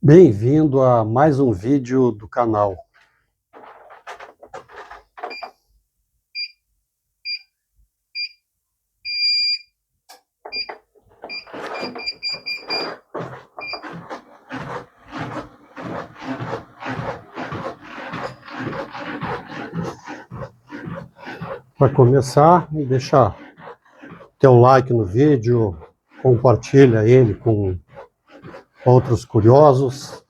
Bem-vindo a mais um vídeo do canal. Para começar, deixa teu like no vídeo, compartilha ele com outros curiosos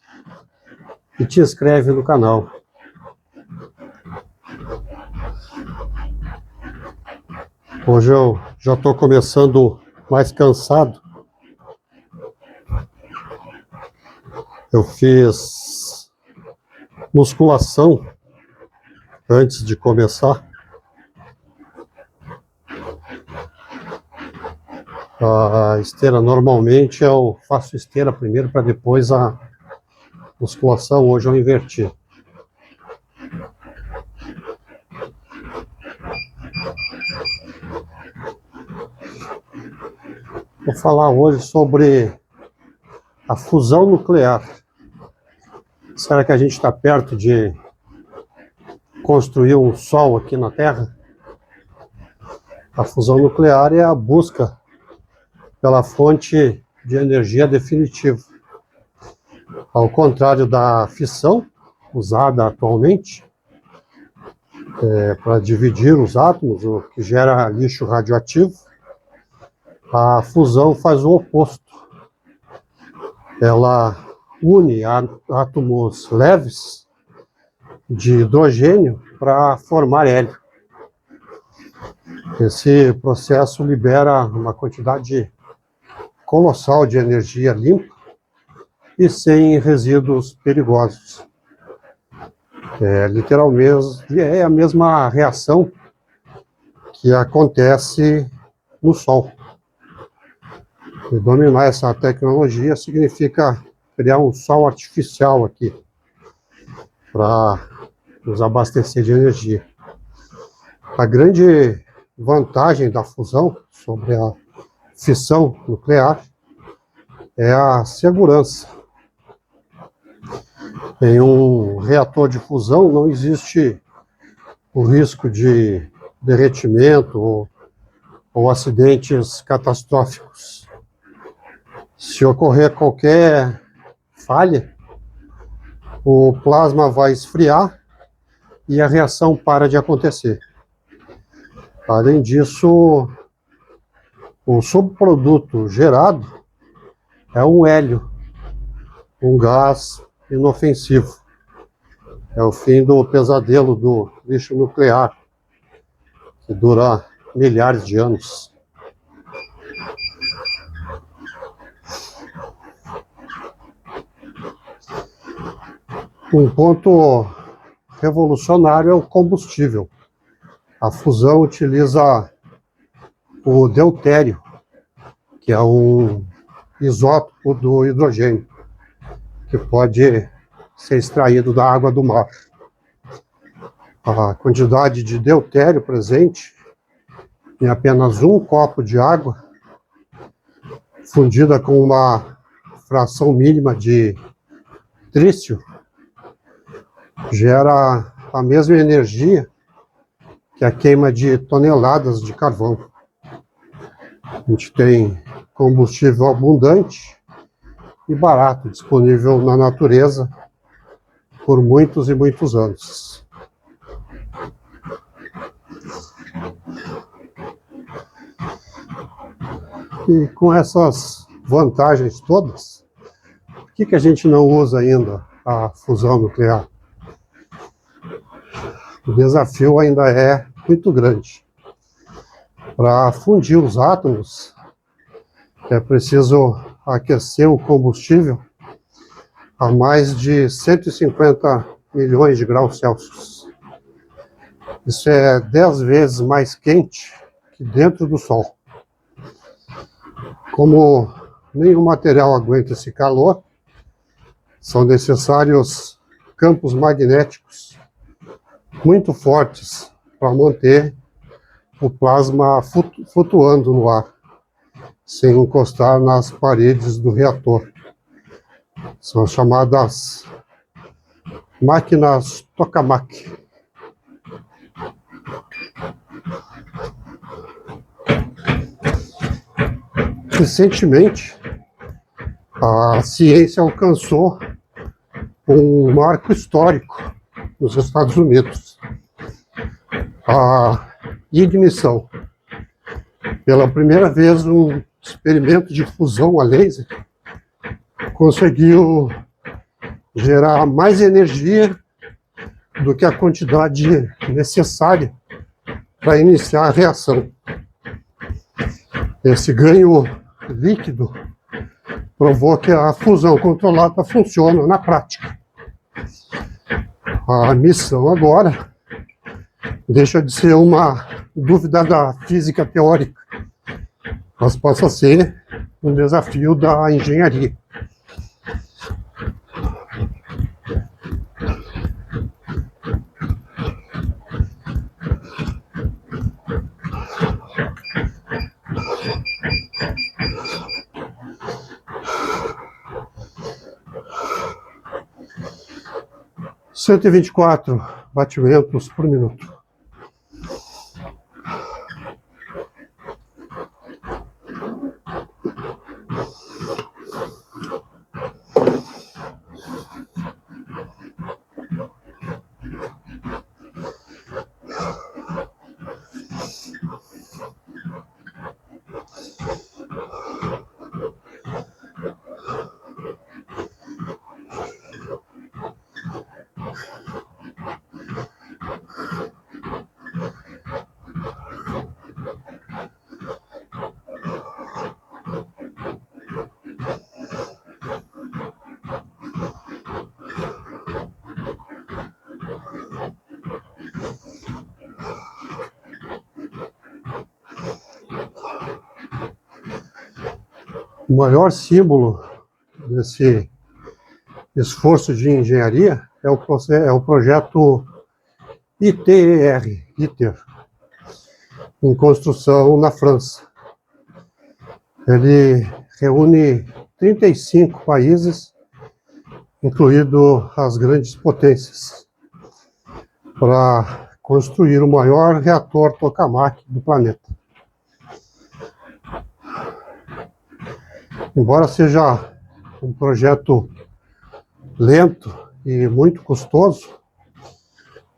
e te inscreve no canal. Hoje eu já estou começando mais cansado. Eu fiz musculação antes de começar. A esteira, normalmente eu faço esteira primeiro para depois a musculação. Hoje eu inverti. Vou falar hoje sobre a fusão nuclear. Será que a gente está perto de construir um sol aqui na Terra? A fusão nuclear é a busca pela fonte de energia definitiva. Ao contrário da fissão, usada atualmente para dividir os átomos, o que gera lixo radioativo, a fusão faz o oposto. Ela une átomos leves de hidrogênio para formar hélio. Esse processo libera uma quantidade colossal de energia limpa e sem resíduos perigosos. Literalmente é a mesma reação que acontece no Sol. E dominar essa tecnologia significa criar um sol artificial aqui para nos abastecer de energia. A grande vantagem da fusão sobre a fissão nuclear é a segurança. Em um reator de fusão não existe o risco de derretimento ou acidentes catastróficos. Se ocorrer qualquer falha, o plasma vai esfriar e a reação para de acontecer. Além disso, o subproduto gerado é um hélio, um gás inofensivo. É o fim do pesadelo do lixo nuclear, que dura milhares de anos. Um ponto revolucionário é o combustível. A fusão utiliza o deutério, que é um isótopo do hidrogênio, que pode ser extraído da água do mar. A quantidade de deutério presente em apenas um copo de água, fundida com uma fração mínima de trício, gera a mesma energia que a queima de toneladas de carvão. A gente tem combustível abundante e barato, disponível na natureza por muitos e muitos anos. E com essas vantagens todas, por que a gente não usa ainda a fusão nuclear? O desafio ainda é muito grande. Para fundir os átomos, é preciso aquecer o combustível a mais de 150 milhões de graus Celsius. Isso é 10 vezes mais quente que dentro do Sol. Como nenhum material aguenta esse calor, são necessários campos magnéticos muito fortes para manter o plasma flutuando no ar, sem encostar nas paredes do reator. São chamadas máquinas tokamak. Recentemente, a ciência alcançou um marco histórico nos Estados Unidos. A ignição. Pela primeira vez, um experimento de fusão a laser conseguiu gerar mais energia do que a quantidade necessária para iniciar a reação. Esse ganho líquido provou que a fusão controlada funciona na prática. A missão agora deixa de ser uma dúvida da física teórica, mas passa a ser um desafio da engenharia. Cento e 124 batimentos por minuto. O maior símbolo desse esforço de engenharia é o projeto ITER, em construção na França. Ele reúne 35 países, incluindo as grandes potências, para construir o maior reator tokamak do planeta. Embora seja um projeto lento e muito custoso,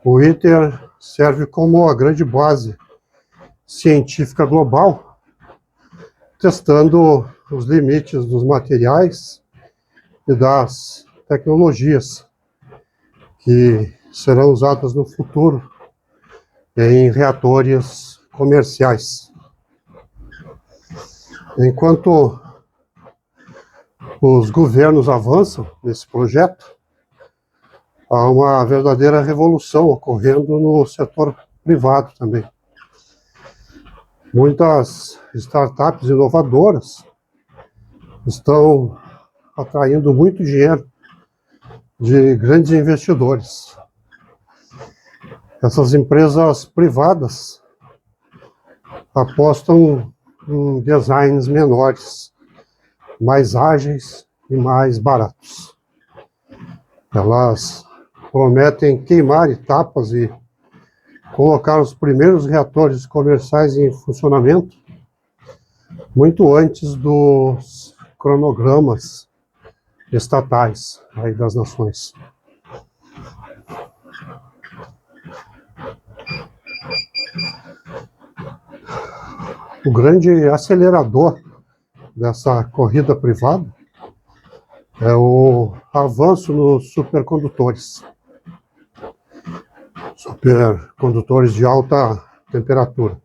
o ITER serve como a grande base científica global, testando os limites dos materiais e das tecnologias que serão usadas no futuro em reatores comerciais. Enquanto os governos avançam nesse projeto, há uma verdadeira revolução ocorrendo no setor privado também. Muitas startups inovadoras estão atraindo muito dinheiro de grandes investidores. Essas empresas privadas apostam em designs menores, mais ágeis e mais baratos. Elas prometem queimar etapas e colocar os primeiros reatores comerciais em funcionamento muito antes dos cronogramas estatais aí das nações. O grande acelerador dessa corrida privada é o avanço nos supercondutores de alta temperatura.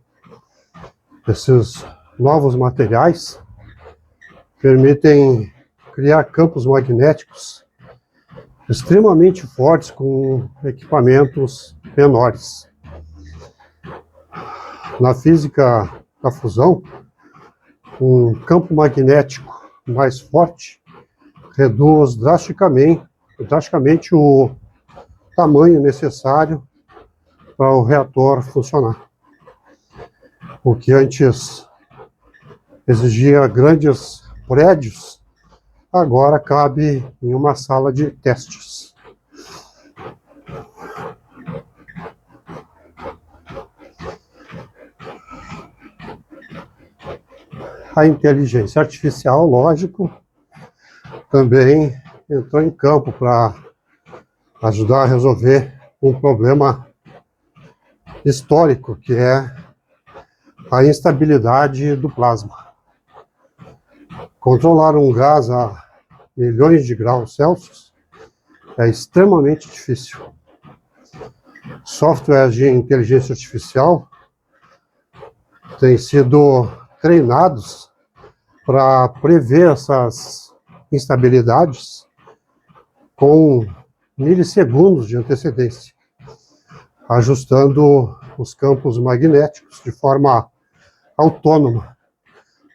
Esses novos materiais permitem criar campos magnéticos extremamente fortes com equipamentos menores. Na física da fusão, um campo magnético mais forte reduz drasticamente o tamanho necessário para o reator funcionar. O que antes exigia grandes prédios, agora cabe em uma sala de testes. A inteligência artificial, lógico, também entrou em campo para ajudar a resolver um problema histórico, que é a instabilidade do plasma. Controlar um gás a milhões de graus Celsius é extremamente difícil. Softwares de inteligência artificial têm sido treinados para prever essas instabilidades com milissegundos de antecedência, ajustando os campos magnéticos de forma autônoma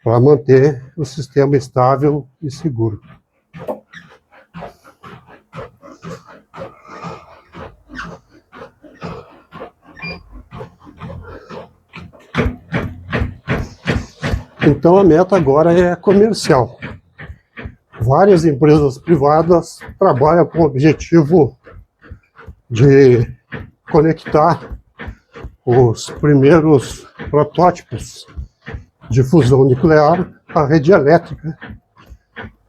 para manter o sistema estável e seguro. Então a meta agora é comercial. Várias empresas privadas trabalham com o objetivo de conectar os primeiros protótipos de fusão nuclear à rede elétrica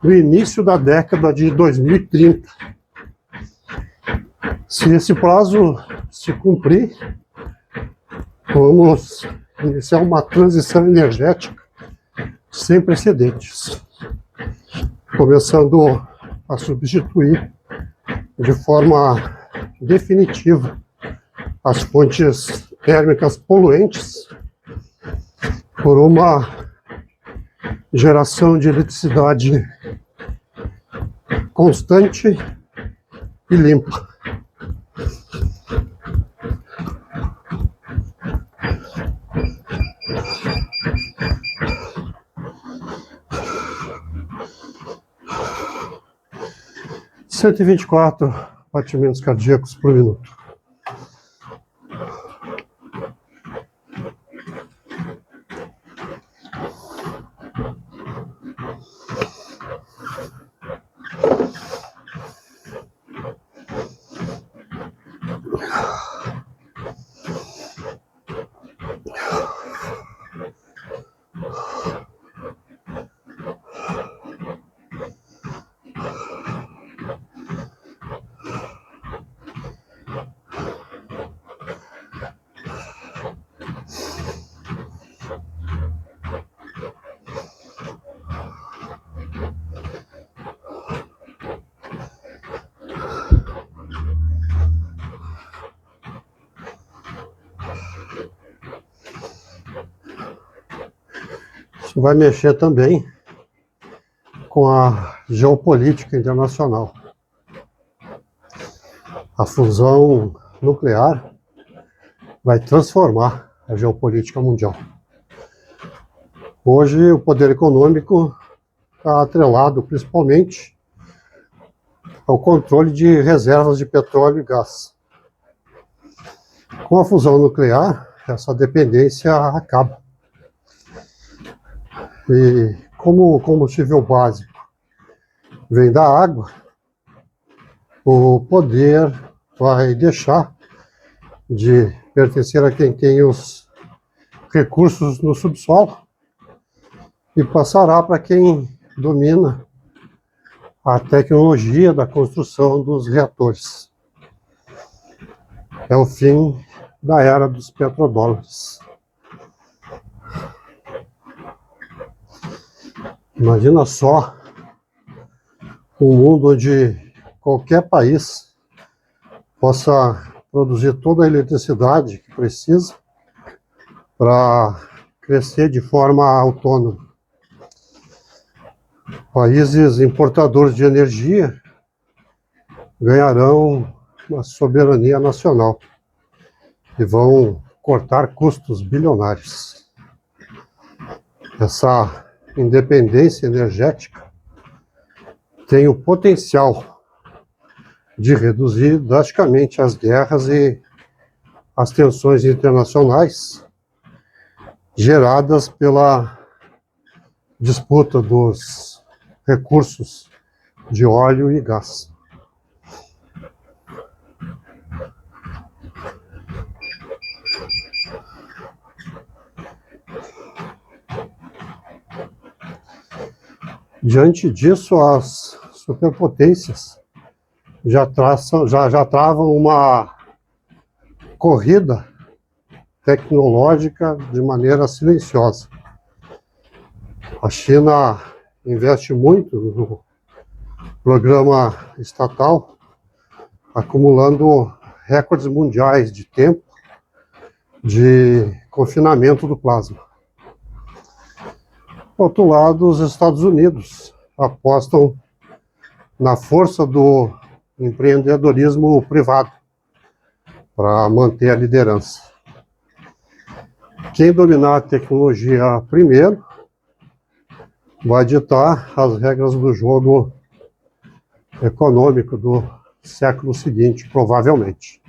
no início da década de 2030. Se esse prazo se cumprir, vamos iniciar uma transição energética sem precedentes, começando a substituir de forma definitiva as fontes térmicas poluentes por uma geração de eletricidade constante e limpa. Cento e 124 batimentos cardíacos por minuto. Isso vai mexer também com a geopolítica internacional. A fusão nuclear vai transformar a geopolítica mundial. Hoje, o poder econômico está atrelado principalmente ao controle de reservas de petróleo e gás. Com a fusão nuclear, essa dependência acaba. E como o combustível básico vem da água, o poder vai deixar de pertencer a quem tem os recursos no subsolo e passará para quem domina a tecnologia da construção dos reatores. É o fim da era dos petrodólares. Imagina só um mundo onde qualquer país possa produzir toda a eletricidade que precisa para crescer de forma autônoma. Países importadores de energia ganharão uma soberania nacional e vão cortar custos bilionários. Essa independência energética tem o potencial de reduzir drasticamente as guerras e as tensões internacionais geradas pela disputa dos recursos de óleo e gás. Diante disso, as superpotências já travam uma corrida tecnológica de maneira silenciosa. A China investe muito no programa estatal, acumulando recordes mundiais de tempo de confinamento do plasma. Por outro lado, os Estados Unidos apostam na força do empreendedorismo privado para manter a liderança. Quem dominar a tecnologia primeiro vai ditar as regras do jogo econômico do século seguinte, provavelmente.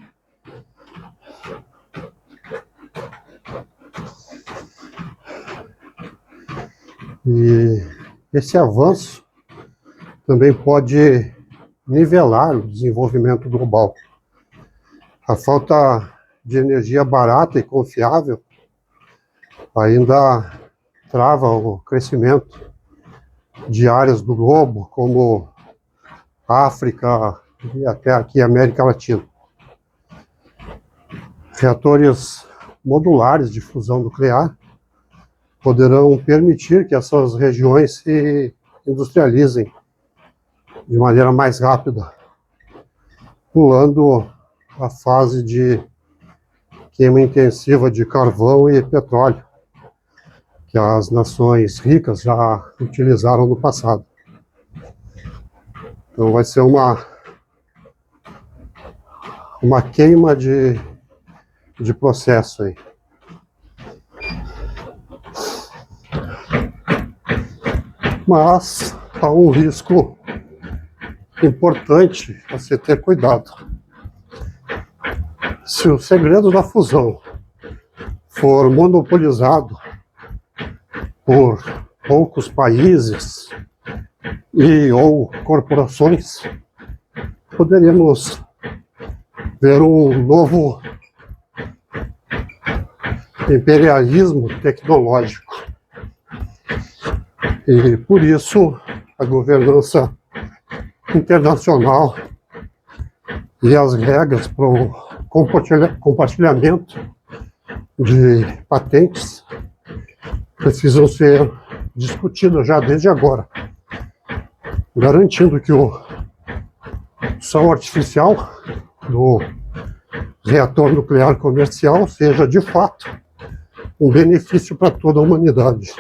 E esse avanço também pode nivelar o desenvolvimento global. A falta de energia barata e confiável ainda trava o crescimento de áreas do globo, como África e até aqui América Latina. Reatores modulares de fusão nuclear poderão permitir que essas regiões se industrializem de maneira mais rápida, pulando a fase de queima intensiva de carvão e petróleo, que as nações ricas já utilizaram no passado. Então vai ser uma queima de processo aí. Mas há um risco importante a se ter cuidado. Se o segredo da fusão for monopolizado por poucos países ou corporações, poderíamos ver um novo imperialismo tecnológico. E por isso a governança internacional e as regras para o compartilhamento de patentes precisam ser discutidas já desde agora, garantindo que o som artificial do reator nuclear comercial seja de fato um benefício para toda a humanidade.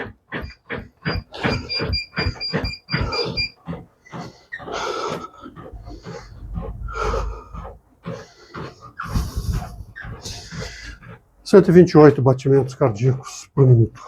Cento e 128 batimentos cardíacos por minuto.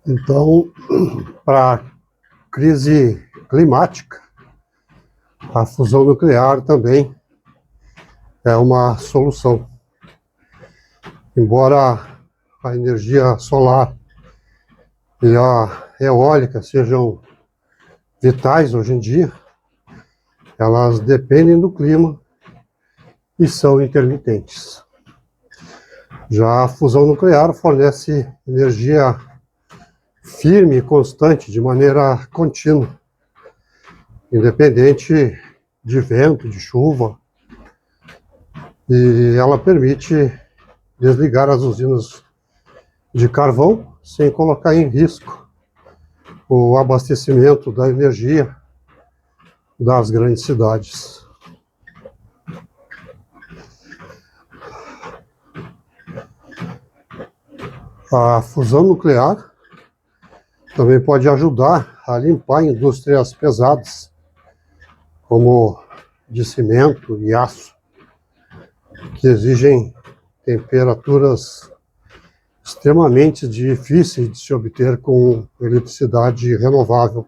Então, para a crise climática, a fusão nuclear também é uma solução. Embora a energia solar e a eólica sejam vitais hoje em dia, elas dependem do clima e são intermitentes. Já a fusão nuclear fornece energia firme e constante, de maneira contínua, independente de vento, de chuva, e ela permite desligar as usinas de carvão sem colocar em risco o abastecimento da energia das grandes cidades. A fusão nuclear também pode ajudar a limpar indústrias pesadas, como de cimento e aço, que exigem temperaturas extremamente difíceis de se obter com eletricidade renovável.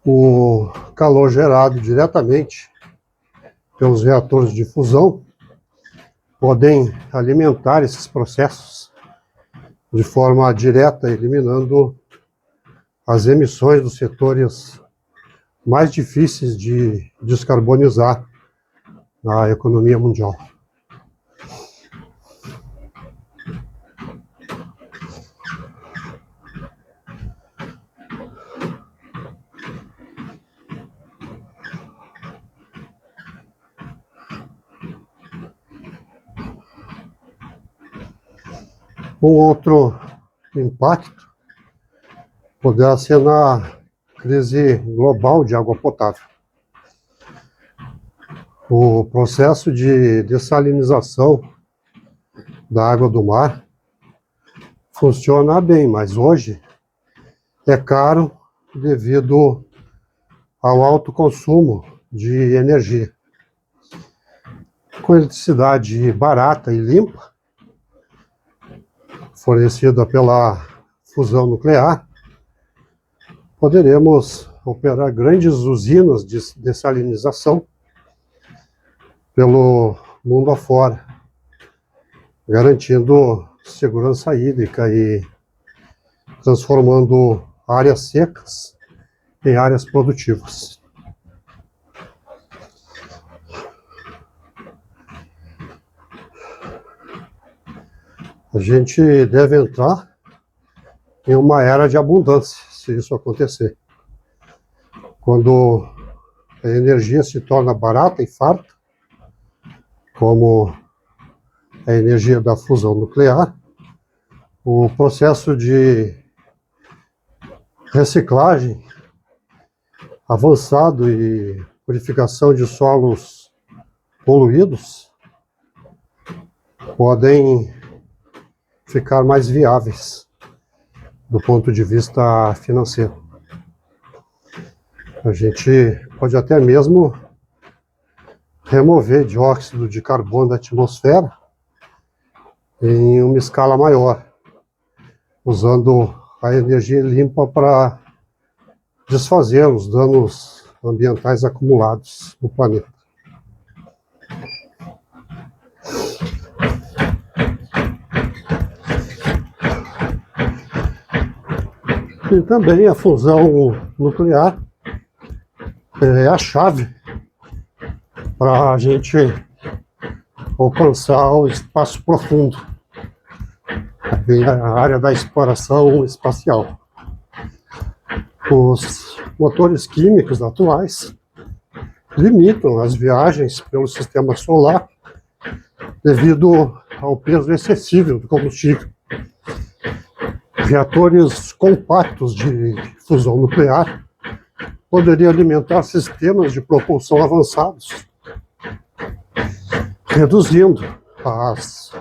O calor gerado diretamente pelos reatores de fusão podem alimentar esses processos de forma direta, eliminando as emissões dos setores mais difíceis de descarbonizar na economia mundial. Um outro impacto poderá ser na crise global de água potável. O processo de dessalinização da água do mar funciona bem, mas hoje é caro devido ao alto consumo de energia. Com eletricidade barata e limpa, fornecida pela fusão nuclear, poderemos operar grandes usinas de dessalinização pelo mundo afora, garantindo segurança hídrica e transformando áreas secas em áreas produtivas. A gente deve entrar em uma era de abundância, se isso acontecer. Quando a energia se torna barata e farta, como a energia da fusão nuclear, o processo de reciclagem avançado e purificação de solos poluídos podem ficar mais viáveis do ponto de vista financeiro. A gente pode até mesmo remover dióxido de carbono da atmosfera em uma escala maior, usando a energia limpa para desfazer os danos ambientais acumulados no planeta. E também a fusão nuclear é a chave para a gente alcançar o espaço profundo, a área da exploração espacial. Os motores químicos atuais limitam as viagens pelo sistema solar devido ao peso excessivo do combustível. Reatores compactos de fusão nuclear poderiam alimentar sistemas de propulsão avançados, reduzindo as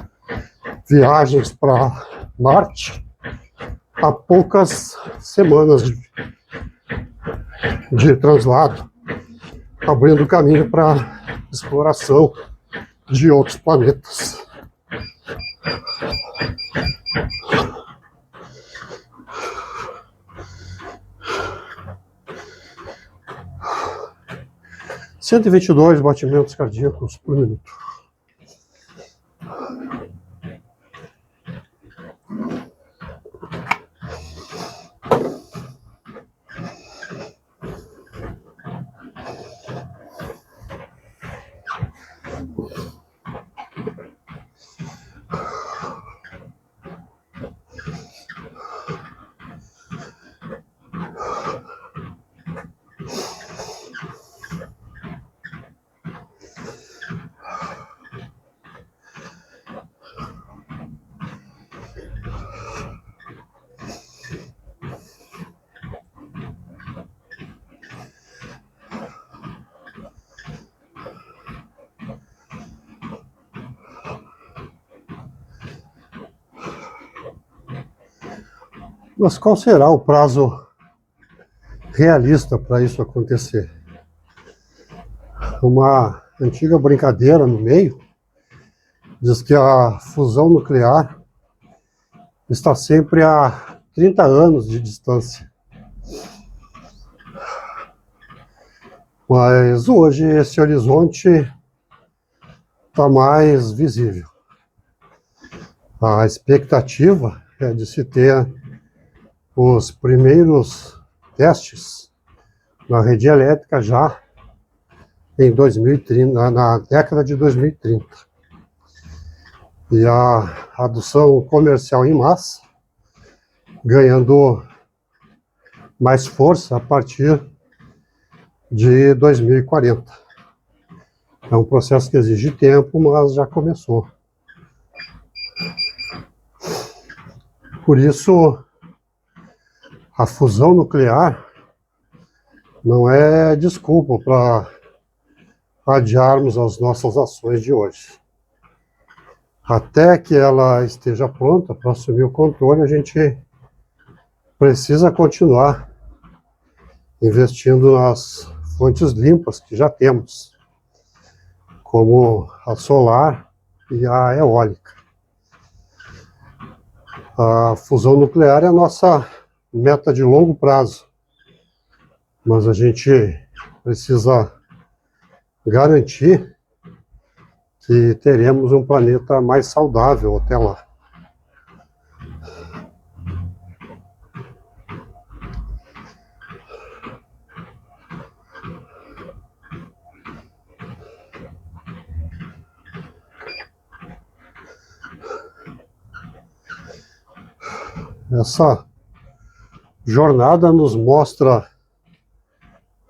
viagens para Marte a poucas semanas de translado, abrindo caminho para exploração de outros planetas. – 122 batimentos cardíacos por minuto. Mas qual será o prazo realista para isso acontecer? Uma antiga brincadeira no meio diz que a fusão nuclear está sempre a 30 anos de distância. Mas hoje esse horizonte está mais visível. A expectativa é de se ter os primeiros testes na rede elétrica já em 2030, na década de 2030. E a adoção comercial em massa ganhando mais força a partir de 2040. É um processo que exige tempo, mas já começou. Por isso, a fusão nuclear não é desculpa para adiarmos as nossas ações de hoje. Até que ela esteja pronta para assumir o controle, a gente precisa continuar investindo nas fontes limpas que já temos, como a solar e a eólica. A fusão nuclear é a nossa meta de longo prazo, mas a gente precisa garantir que teremos um planeta mais saudável até lá. Essa jornada nos mostra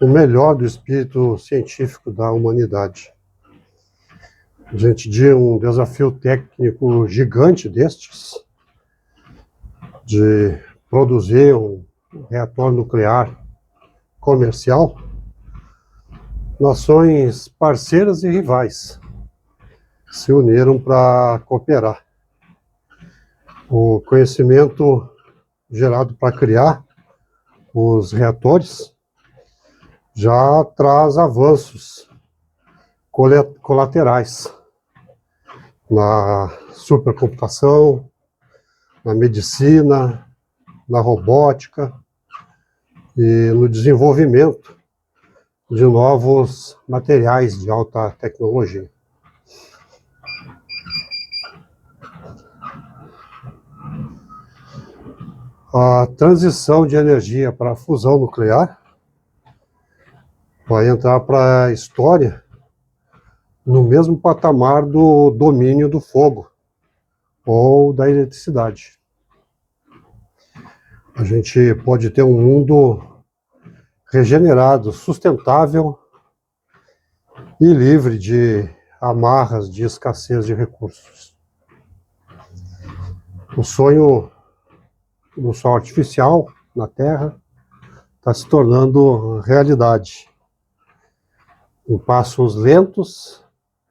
o melhor do espírito científico da humanidade. Diante de um desafio técnico gigante destes, de produzir um reator nuclear comercial, nações parceiras e rivais se uniram para cooperar. O conhecimento gerado para criar os reatores já traz avanços colaterais na supercomputação, na medicina, na robótica e no desenvolvimento de novos materiais de alta tecnologia. A transição de energia para a fusão nuclear vai entrar para a história no mesmo patamar do domínio do fogo ou da eletricidade. A gente pode ter um mundo regenerado, sustentável e livre de amarras de escassez de recursos. O sonho do sol artificial na Terra está se tornando realidade, em passos lentos,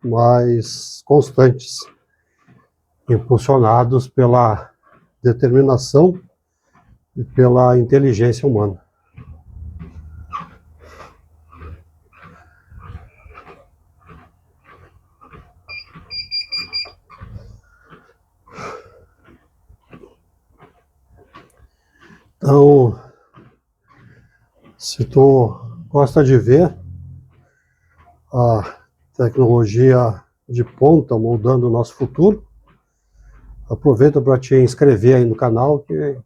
mas constantes, impulsionados pela determinação e pela inteligência humana. Então, se tu gosta de ver a tecnologia de ponta moldando o nosso futuro, aproveita para te inscrever aí no canal, que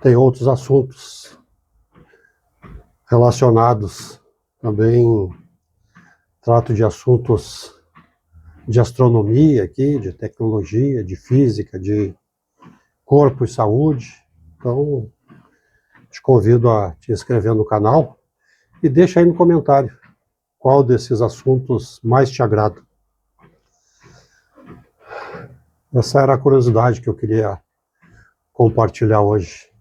tem outros assuntos relacionados. Também trato de assuntos de astronomia aqui, de tecnologia, de física, de corpo e saúde. Então, te convido a te inscrever no canal e deixa aí no comentário qual desses assuntos mais te agrada. Essa era a curiosidade que eu queria compartilhar hoje.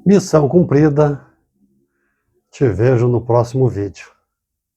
Missão cumprida. Te vejo no próximo vídeo.